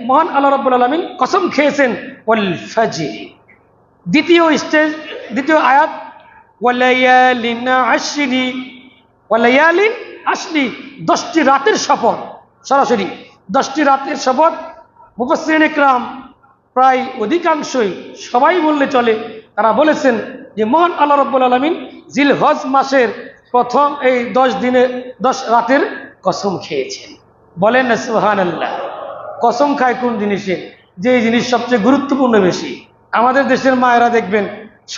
মহান আল্লাহ রাব্বুল আলামিন কসম খেয়েছেন ওয়াল ফাজর। দ্বিতীয় আয়াত ওয়ালায়ালিন আশরি, ওয়ালায়ালিন আশরি, 10টি রাতের শপথ, সরাসরি 10টি রাতের শপথ। মুফাসসিরিন ইকরাম প্রায় অধিকাংশই, সবাই বললে চলে, তারা বলেছেন যে মহান আল্লাহ রাব্বুল আলামিন জিলহজ মাসের প্রথম এই 10 রাতের কসম খেয়েছেন। বলেন না সুবহানাল্লাহ। কসম খায় কোন জিনিসে? যে জিনিস সবচেয়ে গুরুত্বপূর্ণ বেশি। আমাদের দেশের মায়েরা দেখবেন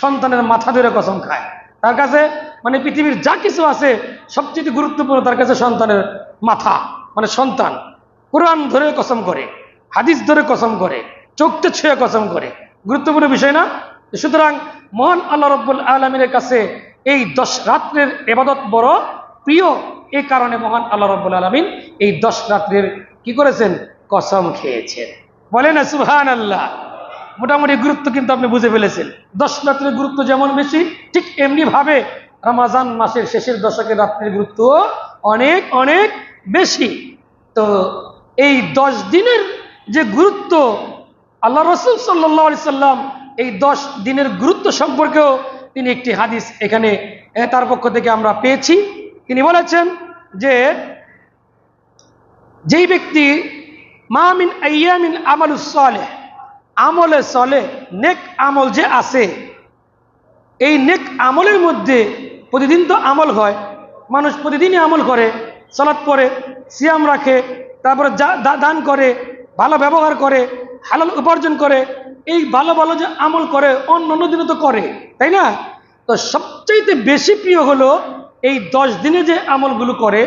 সন্তানের মাথা ধরে কসম খায়। তার কাছে মানে পৃথিবীর যা কিছু আছে সবচেয়ে গুরুত্বপূর্ণ তার কাছে সন্তানের মাথা, মানে সন্তান। কোরআন ধরে কসম করে, হাদিস ধরে কসম করে, চোখটা ছুঁয়ে কসম করে। গুরুত্বপূর্ণ বিষয় না? সুতরাং মহান আল্লাহ রাব্বুল আলামিনের কাছে এই 10 রাত্রের ইবাদত বড় প্রিয়। এই কারণে মহান আল্লাহ রাব্বুল আলামিন এই 10 রাত্রের কি করেছেন? কসম খেয়েছেন। বলেন না সুবহানাল্লাহ। মোটামুটি গুরুত্ব কিন্তু আপনি বুঝে ফেলেছেন। 10 রাত্রের গুরুত্ব যেমন বেশি, ঠিক এমনি ভাবে রমজান মাসের শেষের দশকের রাত্রের গুরুত্ব অনেক অনেক বেশি। তো এই 10 দিনের যে গুরুত্ব, আল্লাহ রাসূল সাল্লাল্লাহু আলাইহি সাল্লাম এই 10 দিনের গুরুত্ব সম্পর্কেও তিনি একটি হাদিস এখানে তার পক্ষ থেকে আমরা পেয়েছি। তিনি বলেছেন যে যেই ব্যক্তি মা মিন আইয়ামিন আমালুস সালেহ, আমলে সলে নেক আমল যে আছে, এই নেক আমলের মধ্যে প্রতিদিন তো আমল হয়, মানুষ প্রতিদিনই আমল করে, সালাত পড়ে, সিয়াম রাখে, তারপরে দান করে, ভালো ব্যবহার করে, হালাল উপার্জন করে, এই ভালো ভালো যে আমল করে অন্য দিনে তো করে, তাই না? তো সবচাইতে বেশি প্রিয় হলো এই 10 দিনে যে আমলগুলো করে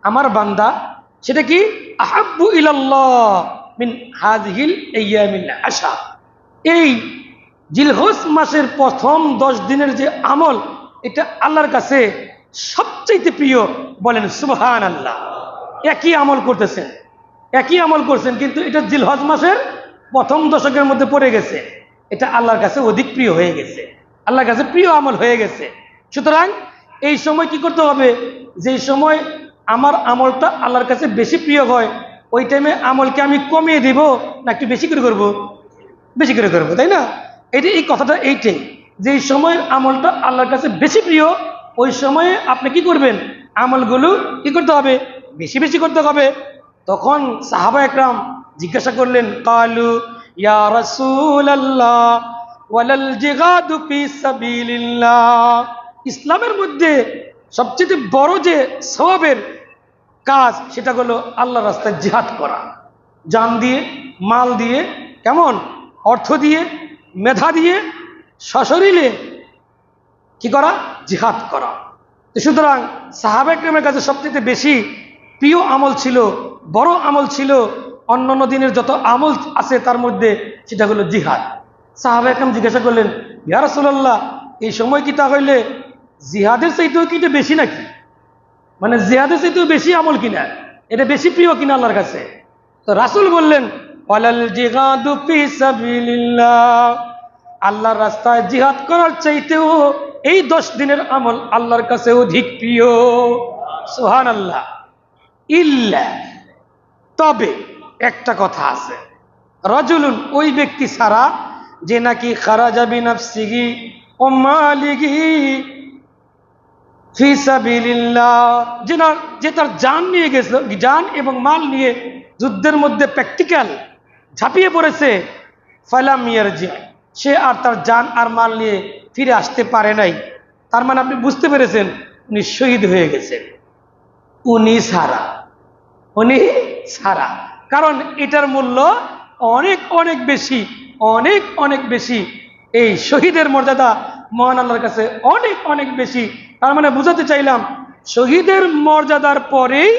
আমার বান্দা, সেটা কি? আহাব্বু ইলাল্লাহ মিন হাযিহিল আইয়ামিল আশা। এই জিলহজ মাসের প্রথম 10 দিনের যে আমল, এটা আল্লাহর কাছে সবচাইতে প্রিয়। বলেন সুবহানাল্লাহ। একই আমল করতেছেন, একই আমল করছেন, কিন্তু এটা জিলহজ মাসের প্রথম দশকের মধ্যে পড়ে গেছে। এটা আল্লাহর কাছে অধিক প্রিয় হয়ে গেছে, আল্লাহর কাছে প্রিয় আমল হয়ে গেছে। সুতরাং এই সময় কি করতে হবে? যেই সময় আমার আমলটা আল্লাহর কাছে বেশি প্রিয় হয়, ওই টাইমে আমলকে আমি কমিয়ে দিব না একটু বেশি করে করবো? বেশি করে করবো, তাই না? এই কথাটা এইটাই, যে এই সময়ের আমলটা আল্লাহর কাছে বেশি প্রিয়, ওই সময়ে আপনি কি করবেন? আমলগুলো কি করতে হবে? বেশি বেশি করতে হবে। তখন সাহাবা একরাম জিজ্ঞাসা করলেন, কালু ইয়া রাসূলুল্লাহ ওয়ালাল জিহাদু ফি সাবিলিল্লাহ। ইসলামের মধ্যে সবচেয়ে বড় যে সওয়াবের কাজ, সেটা হলো আল্লাহর রাস্তায় জিহাদ করা, জান দিয়ে, মাল দিয়ে, কেমন? অর্থ দিয়ে, মেধা দিয়ে, সশরীরে কি করা? জিহাদ করা। সুতরাং সাহাবা একরামের কাছে সবচেয়ে বেশি প্রিয় আমল ছিল, বড় আমল ছিল, অন্যান্য দিনের যত আমল আছে তার মধ্যে সেটা হলো জিহাদ। সাহাবা একরাম জিজ্ঞাসা করলেন, ইয়া রাসূলুল্লাহ, এই সময় কি তাহলে জিহাদের চাইতেও কি এটা বেশি নাকি? মানে জিহাদের চাইতেও বেশি আমল কিনা, এটা বেশি প্রিয় কিনা আল্লাহর কাছে? তো রাসূল বললেন, ওয়ালাল জিহাদু ফি সাবিলিল্লাহ, আল্লাহর রাস্তায় জিহাদ করার চাইতেও এই 10 দিনের আমল আল্লাহর কাছে অধিক প্রিয়। সুবহানাল্লাহ। ইল্লা, তবে একটা কথা আছে, রাজুলুন, ওই ব্যক্তি ছাড়া, যে নাকি খারাজা বিনাফসিহি ওয়া মালিহি ফি সাবিলিল্লাহ, যে তার জান নিয়ে গেছিল, জান এবং মাল নিয়ে যুদ্ধের মধ্যে প্র্যাকটিক্যাল ঝাঁপিয়ে পড়েছে, ফালাম ইয়ারজি, সে আর তার জান আর মাল নিয়ে ফিরে আসতে পারে নাই। তার মানে আপনি বুঝতে পেরেছেন, উনি শহীদ হয়ে গেছেন। উনি ছাড়া, কারণ এটার মূল্য অনেক অনেক বেশি, অনেক অনেক বেশি। এই শহীদের মর্যাদা মহান আল্লাহর কাছে অনেক অনেক বেশি। তার মানে বুঝাতে চাইলাম, শহীদের মর্যাদার পরেই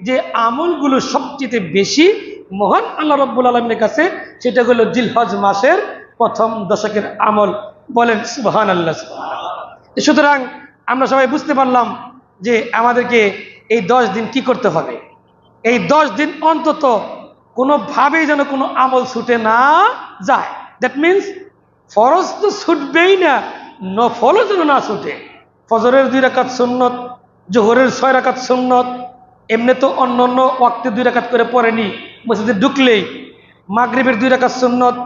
যে আমলগুলো সবচেয়ে বেশি মহান আল্লাহ রাব্বুল আলামিনের কাছে, সেটা হলো জিলহজ মাসের প্রথম দশকের আমল। বলেন সুবহানাল্লাহ। সুতরাং আমরা সবাই বুঝতে পারলাম যে আমাদেরকে এই 10 দিন কি করতে হবে। এই 10 দিন অন্তত কোনোভাবেই যেন কোনো আমল ছুটে না যায়। দ্যাট মিনস ফরজ তো ছুটবেই না, নফলও যেন না ছুটে। ফজরের 2 রাকাত সুন্নত, জোহরের 6 রাকাত সুন্নত, এমনি তো অন্য ওয়াক্তে 2 রাকাত করে পড়েনি, মসজিদে ঢুকলেই মাগরিবের 2 রাকাত সুন্নত,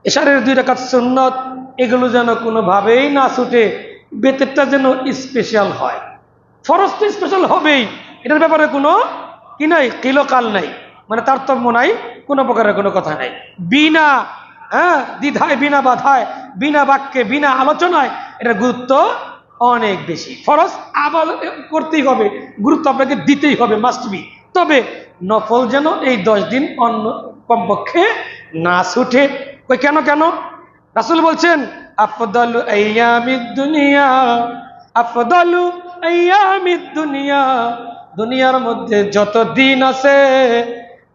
এশারের 2 রাকাত সুন্নত, এগুলো যেন কোনোভাবেই না ছুটে, বেতেরটা যেন স্পেশাল হয়। ফরজ তো স্পেশাল হবেই, এটার ব্যাপারে কোনো কি নাই, কিলোকাল নাই, মানে তারতম্য নাই, কোনো প্রকারের কোনো কথা নাই। বিনা দ্বিধায়, বিনা বাধায়, বিনা বাক্যে, বিনা আলোচনায় এটার গুরুত্ব অনেক বেশি। ফরজ আবার করতেই হবে, গুরুত্ব আপনাকে দিতেই হবে, মাস্ট বি। তবে নফল যেন এই 10 দিন অন্য কমপক্ষে না ছুটে। ওই কেন কেন রাসূল বলছেন আফদালু আইয়ামিদ দুনিয়া, আফদালু আইয়ামিদ দুনিয়া, দুনিয়ার মধ্যে যত দিন আছে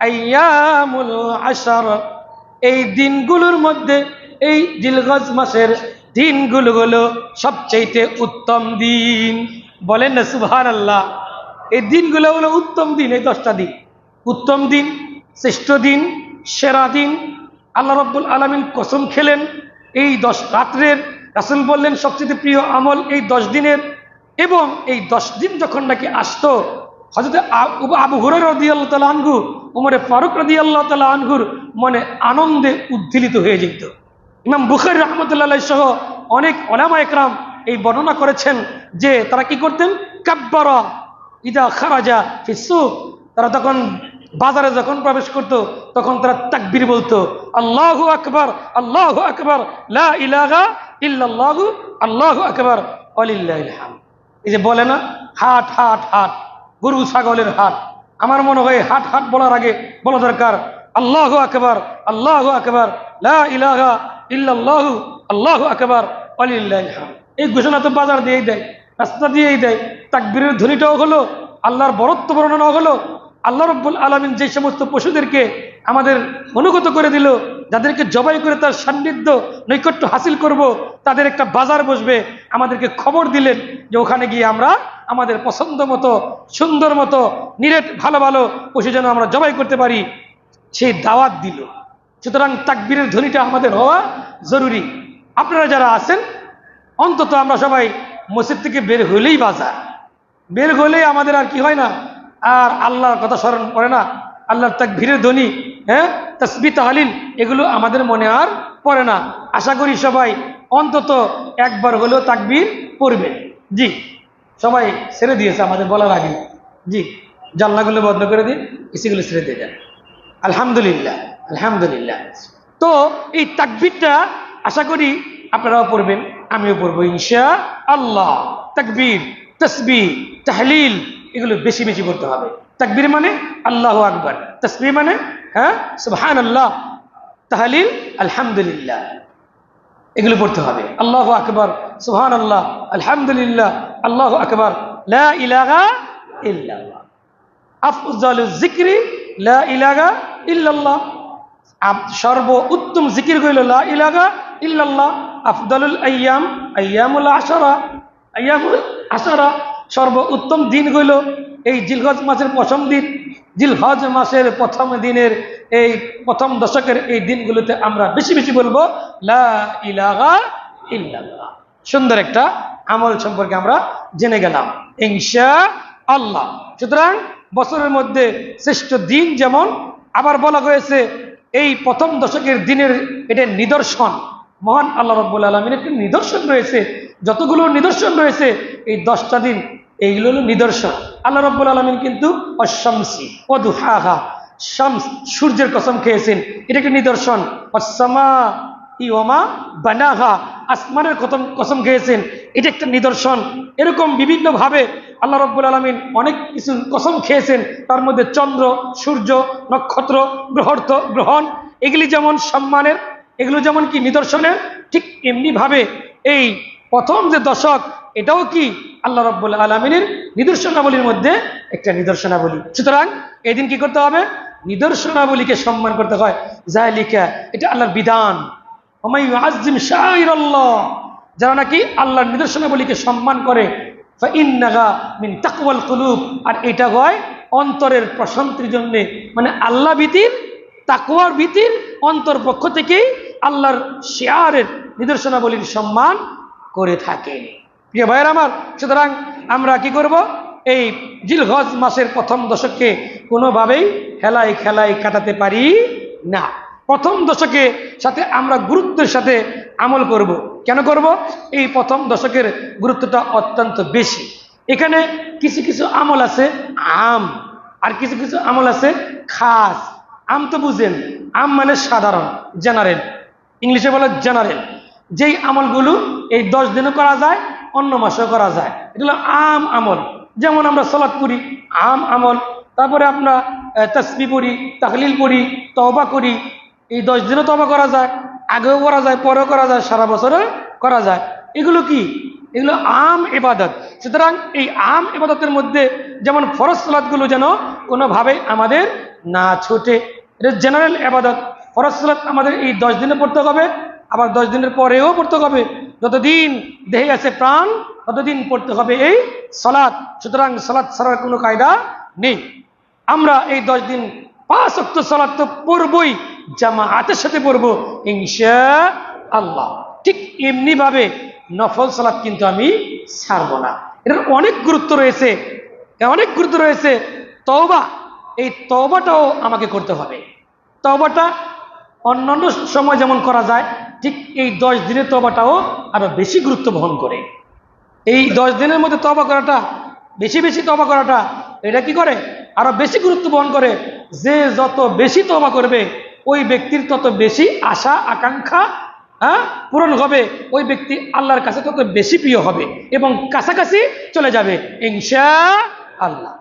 আইয়ামুল আশর, এই দিনগুলোর মধ্যে এই জিলহজ মাসের দিনগুলো হলো সবচেয়ে উত্তম দিন। বলেন না সুবহানাল্লাহ। এই দিনগুলো হলো উত্তম দিন, এই 10টা দিন উত্তম দিন, শ্রেষ্ঠ দিন, সেরা দিন। আল্লাহ রাব্বুল আলামিন কসম খেলেন এই 10 রাত্রের, রাসূল বললেন সবচেয়ে প্রিয় আমল এই 10 দিনের। এবং এই 10 দিন যখন নাকি আসতো, হযরত আবু হুরায়রা রাদিয়াল্লাহু তাআলা আনহু, ওমর ফারুক রাদিয়াল্লাহু তাআলা আনহুর মনে আনন্দে উদ্বেলিত হয়ে যেত। ইমাম বুখারী রাহমাতুল্লাহ আলাইহি সহ অনেক উলামা ইকরাম এই বর্ণনা করেছেন যে তারা কি করতেন, কাব্বারা ইদা খারাজা ফিস সুক, তারা তখন বাজারে যখন প্রবেশ করত তখন তারা তাকবীর বলতো, আল্লাহু আকবার, আল্লাহু আকবার, লা ইলাহা ইল্লাল্লাহু, আল্লাহু আকবার, ওয়ালিল্লাহিল হামদ। এই যে বলে না হাট হাট হাট, গরু ছাগলের হাট, আমার মনে হয় হাট হাট বলার আগে বলা দরকার আল্লাহু আকবার, আল্লাহু আকবার, লা ইলাহা ইল্লাল্লাহু, আল্লাহু আকবার, ওয়ালিল্লাহিল হামদ। এই ঘোষণা তো বাজার দিয়েই দেয়, রাস্তা দিয়েই দেয়। তাকবীরের ধ্বনিটাও হলো, আল্লাহর বরত্ব বর্ণনাও হলো। আল্লাহ রাব্বুল আলামিন যে সমস্ত পশুদেরকে আমাদের অনুগত করে দিল, যাদেরকে জবাই করে তার সান্নিধ্য নৈকট্য হাসিল করব, তাদের একটা বাজার বসবে, আমাদেরকে খবর দিলেন যে ওখানে গিয়ে আমরা আমাদের পছন্দ মতো, সুন্দর মতো, নিরেট ভালো ভালো পশু যেন আমরা জবাই করতে পারি, সেই দাওয়াত দিল। সুতরাং তাকবীরের ধ্বনিটা আমাদের হওয়া জরুরি। আপনারা যারা আছেন, অন্তত আমরা সবাই মসজিদ থেকে বের হলেই বাজার, বের হলেই আমাদের আর কি হয় না, আর আল্লাহর কথা স্মরণ করে না, আল্লাহর তাকবীরের ধ্বনি, তাসবিহ তাহলিল, এগুলো আমাদের মনে আর পড়ে না। আশা করি সবাই অন্তত একবার হলেও তাকবীর পড়বে। জি, সবাই ছেড়ে দিয়েছে আমাদের বলার আগে। জি, জানলাগুলো বন্ধ করে দিন, এসিগুলো ছেড়ে দিয়ে যান। আলহামদুলিল্লাহ, আলহামদুলিল্লাহ। তো এই তাকবীরটা আশা করি আপনারাও পড়বেন, আমিও পড়বো ইনশাআল্লাহ। তাকবীর, তাসবিহ, তাহলিল এগুলো বেশি বেশি করতে হবে। তাকবীর মানে আল্লাহু আকবার, তাসবিহ মানে সুবহানাল্লাহ, তাহলিল আলহামদুলিল্লাহ, এগুলো পড়তে হবে। আল্লাহু আকবার, সুবহানাল্লাহ, আলহামদুলিল্লাহ, আল্লাহু আকবার, লা ইলাহা ইল্লাল্লাহ, আফজালুজ যিকরি লা ইলাহা ইল্লাল্লাহ, সর্ব উত্তম জিকির হইল লা ইলাহা ইল্লাল্লাহ। আফদালুল আইয়াম আইয়ামুল আশরা, আইয়ামুল আশরা, সর্ব উত্তম দিন হইল এই জিলহজ মাসের প্রথম দিন। জিলহজ মাসের প্রথম দিনের এই প্রথম দশকের এই দিনগুলোতে আমরা বেশি বেশি বলবো লা ইলাহা ইল্লাল্লাহ। সুন্দর একটা আমল সম্পর্কে আমরা জেনে গেলাম ইনশাআল্লাহ। সুতরাং বছরের মধ্যে শ্রেষ্ঠ দিন যেমন, আবার বলা হয়েছে এই প্রথম দশকের দিনের এটা নিদর্শন, মহান আল্লাহ রাব্বুল আলামিনের একটি নিদর্শন রয়েছে। যতগুলো নিদর্শন রয়েছে এই 10টা দিন এইগুলো হলো নিদর্শন। আল্লাহ রাব্বুল আলামিন কিন্তু অশ-শামসি ওয়া দুহাহা, শামস সূর্যের কসম খেয়েছেন, এটা একটা নিদর্শন। ওয়াস-সামাই ওয়া মা বানাহা, আসমানের কসম খেয়েছেন, এটা একটা নিদর্শন। এরকম বিভিন্ন ভাবে আল্লাহ রাব্বুল আলামিন অনেক কিছু কসম খেয়েছেন, তার মধ্যে চন্দ্র, সূর্য, নক্ষত্র, গ্রহণ এগুলি যেমন সম্মানের, এগুলো যেমন কি নিদর্শনের, ঠিক এমনি ভাবে এই প্রথম যে দশক এটাও কি আল্লাহ রাব্বুল আলামিনের নিদর্শনাবলীর মধ্যে একটা নিদর্শনাবলী। সুতরাং এই দিন কি করতে হবে, নিদর্শনাবলীকে সম্মান করতে হয়। যালিকা, এটা আল্লাহর বিধান। ওমাই ইউআযযিম শাআইরাল্লাহ, যারা নাকি আল্লাহর নিদর্শনাবলীকে সম্মান করে, ফাইন্নাহা মিন তাকওয়াল কুলুব, আর এটা হয় অন্তরের প্রশান্তির জন্য, মানে আল্লাহ ভীতির, তাকওয়ার ভীতির অন্তর পক্ষ থেকেই আল্লাহর শিয়ারের নিদর্শনাবলীর সম্মান করে থাকে। প্রিয় ভাইয়ের আমার, সুতরাং আমরা কি করব, এই জিলহজ মাসের প্রথম দশককে কোনোভাবেই হেলায় খেলায় কাটাতে পারি না। প্রথম দশকে সাথে আমরা গুরুত্বের সাথে আমল করব। কেন করব? এই প্রথম দশকের গুরুত্বটা অত্যন্ত বেশি। এখানে কিছু কিছু আমল আছে আম, আর কিছু কিছু আমল আছে খাস। আম তো বুঝেন, আম মানে সাধারণ, জেনারেল, ইংলিশে বলে জেনারেল। যেই আমলগুলো এই 10 দিনও করা যায়, অন্য মাসেও করা যায়, এটা হলো আম আমল। যেমন আমরা সালাত পড়ি, আম আমল। তারপরে আমরা তাসবিহ পড়ি, তাহলিল পড়ি, তওবা করি, এই 10 দিনও তওবা করা যায়, আগেও করা যায়, পরেও করা যায়, সারা বছরে করা যায়। এগুলো কি? এগুলো আম ইবাদত। সুতরাং এই আম ইবাদতের মধ্যে যেমন ফরজ সালাতগুলো যেন কোনোভাবে আমাদের না ছুটে। এটা জেনারেল ইবাদত। ফরজ সালাত আমাদের এই 10 দিনে পড়তে হবে, আবার 10 দিনের পরেও পড়তে হবে। যতদিন দেহে আছে প্রাণ ততদিন পড়তে হবে এই সালাত। সুতরাং সালাত ছাড়ার কোনো কায়দা নেই। আমরা এই 10 দিন 5 ওয়াক্ত সালাত তো পড়বই, জামাআতের সাথে পড়বো ইনশাআল্লাহ। ঠিক এমনি ভাবে নফল সালাত কিন্তু আমি ছাড়বো না। এটার অনেক গুরুত্ব রয়েছে, অনেক গুরুত্ব রয়েছে। তওবা, এই তওবাটাও আমাকে করতে হবে। তওবাটা অন্যান্য সময় যেমন করা যায়, ঠিক এই 10 দিনের তওবাটাও আরো বেশি গুরুত্ব বহন করে। এই 10 দিনের মধ্যে তওবা করাটা, বেশি বেশি তওবা করাটা, এটা কি করে? আরো বেশি গুরুত্ব বহন করে। যে যত বেশি তওবা করবে, ওই ব্যক্তির তত বেশি আশা আকাঙ্ক্ষা পূরণ হবে। ওই ব্যক্তি আল্লাহর কাছে তত বেশি প্রিয় হবে এবং কাছাকাছি চলে যাবে ইনশাআল্লাহ।